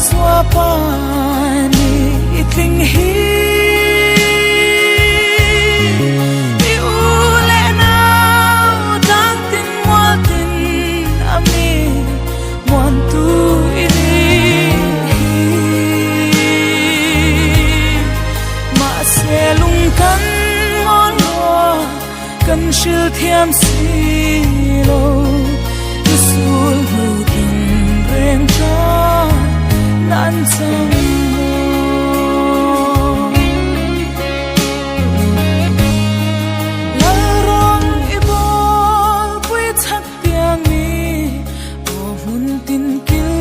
zua pani itling hi iule nau dang tin mual tin ami muan tu ini ma se lung kan ngon lo kan shil thiam si lo sul lu tin reng cha nan sang la rong ibol pui thak tiang mi o mun tin kil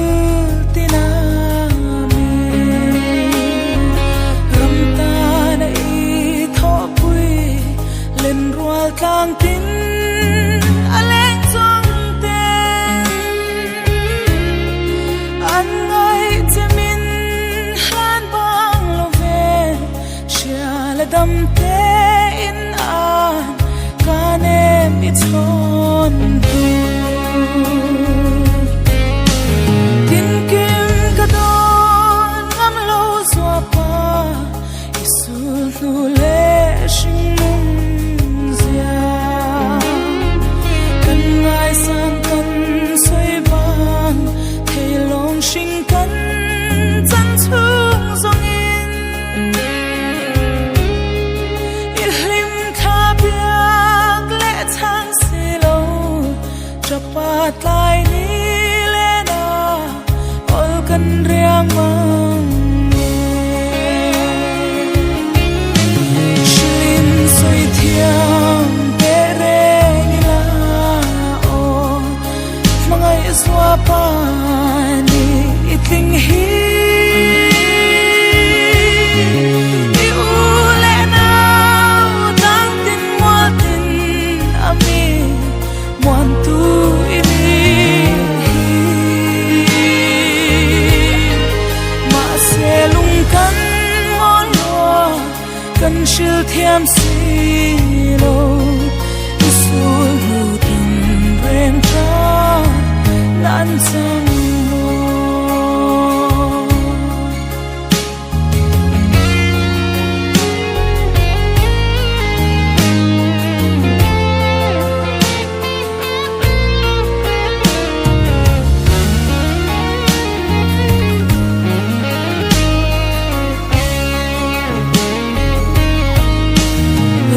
tinami ram ta na i tho pui len rual tlang tin aleng chong ten an ngai chemin han bang lo ve sha la dam te in an kane mi chon tu tin kim ka don ngam lo zua pa isu nu le shing san kan soi bang thei long shing kan chan chung zong in ilhim kha biak le chang si lo chapat lai ni le na ol kan riang mang shin soi thiam zua pani itling hi iule nau dang tin mual tin ami muan tu ini ma se lung kan ngon lo kan shil thiam si lo isul lu tin reng cha nan sang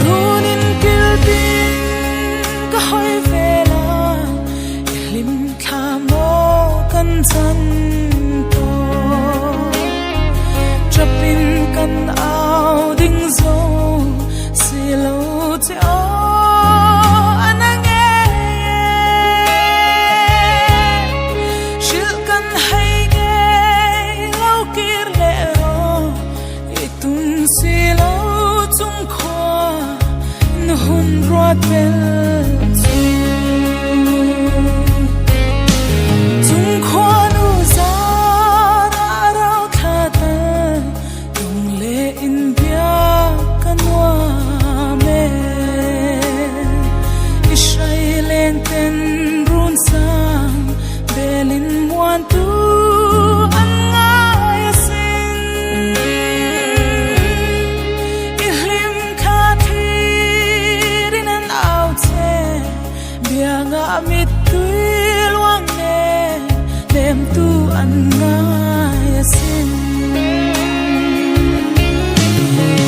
runin kiltin ka hoi vela lim khamo kan chan to chapin kan au ding zo silo che o anange shil kan hai ge lau kir le ro itun silo chung khwa hun ruat bel mit tui luang ne nem tu an ngai sin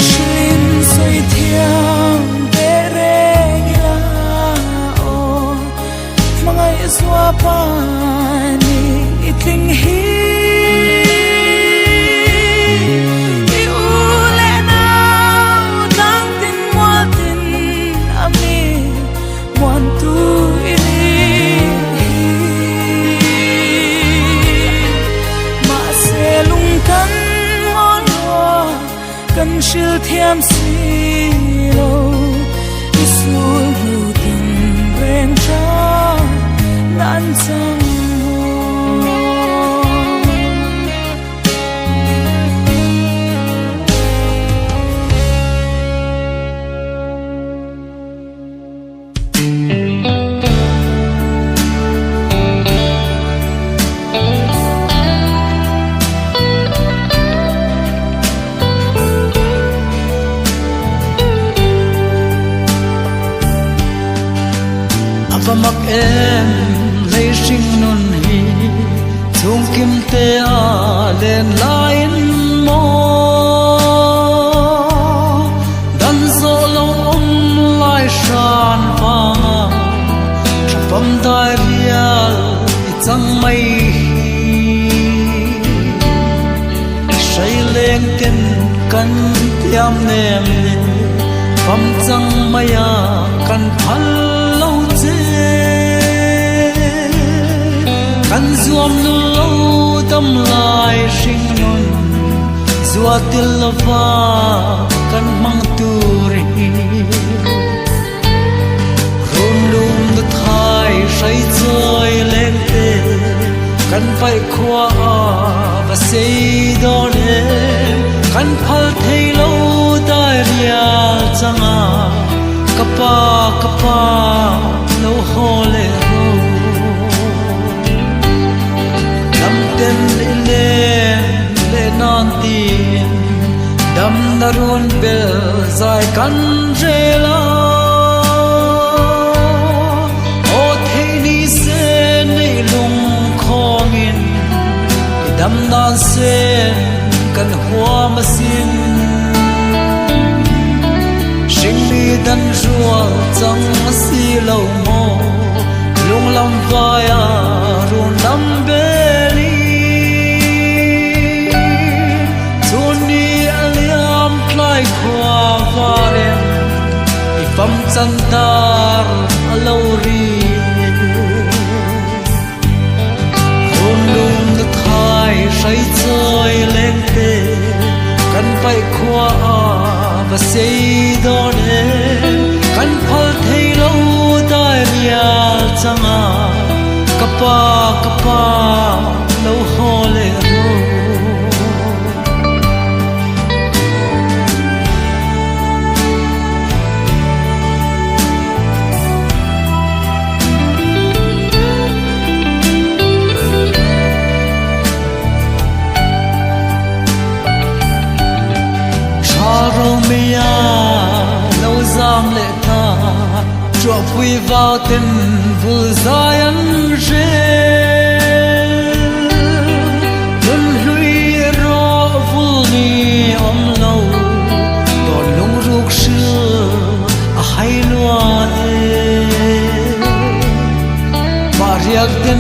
shin soi thiam be re gila o mangai zua pani itling hi kan shil thiam si lo isul lu tin reng cha nan sang lên lain mo dan zo lo lai shan vanga chapam dai rial chang mai say lên tin kan tiam nem pam chang maya kan phal lo che kan zuam nu lo tâm lai sinh non zua til lova kan mang turi run lum de thai say chơi lên te kan pai khua và sei don he kan phal thei lo dai ria changa kapa lo hole ro lam ten le non tin dam narun bel zai kan rela o thei ni se nei lung khong in dam nan sen kan hua ma sin sing mi dan rual chang si lo mo lung lam vaya run lam beli chun ni aliam klai khwa varen ifam chantar alo ri say chơi lên te kan pai khua và sei don he kan phal thei lo dai ria changa kapa lo hole ro Romia lâu giam lệ ta cho quy vào tên vừa dài ăn rê luôn lui rõ vô ni om lâu còn lung ruột xưa hay loan mà riêng tên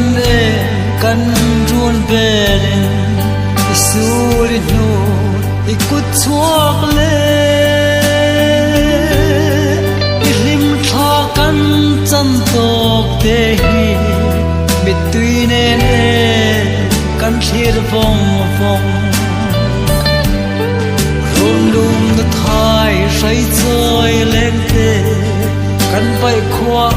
kan run bên isurit nu ikut chuak le ilim tha kan chan tok te hi mit tui ne kan thir vong rum lum de thai sai chơi lên te kan pai khua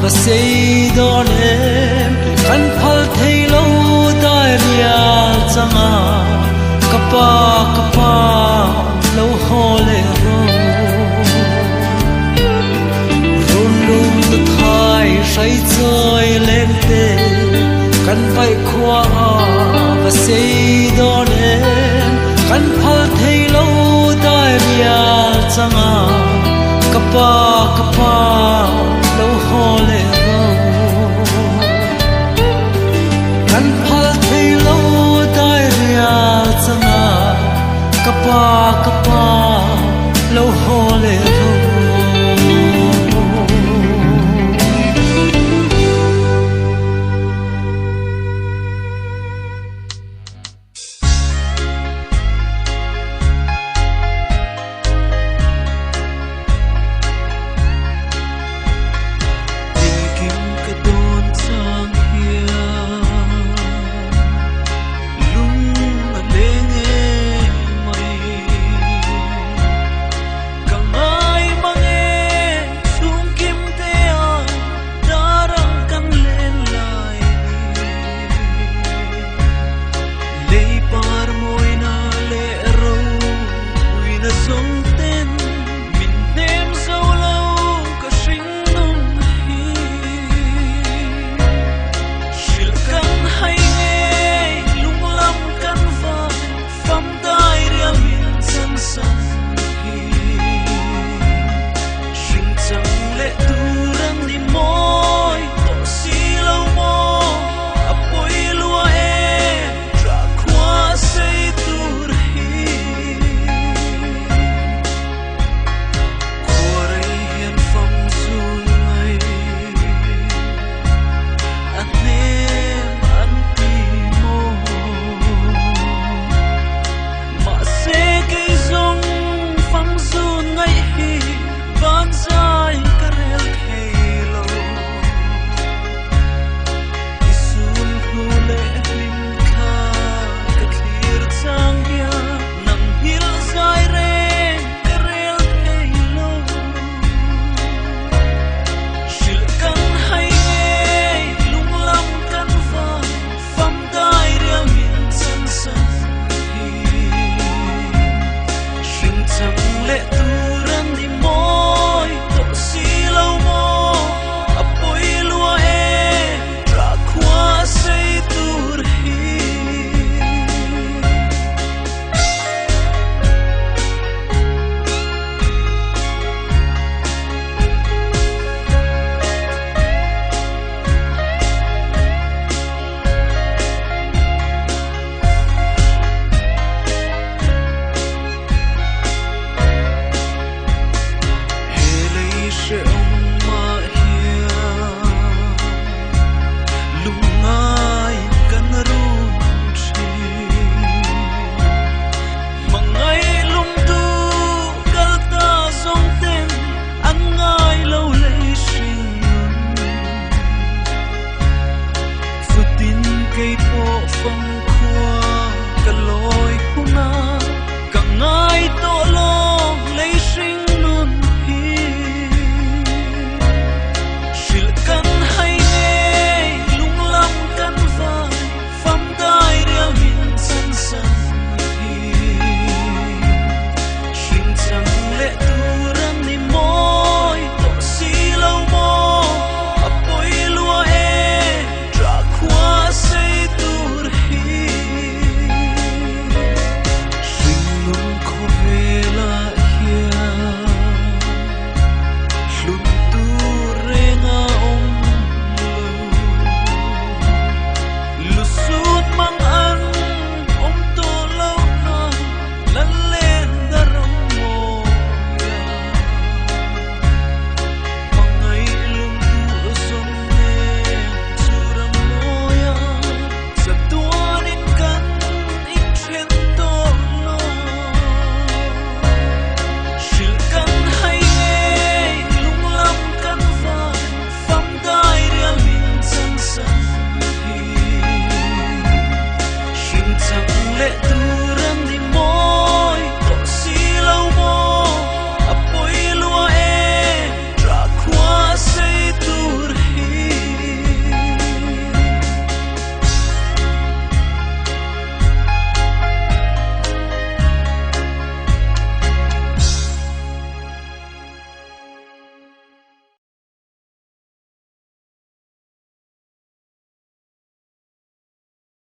và sei don em kan phal thei lo dai ria changa kapa lo hole ro run lum de thai say chơi lên te kan pai khua và sei don em kan phal thei lo dai ria changa kapa lo hole ro kan phal thei lo dai ria changa kapa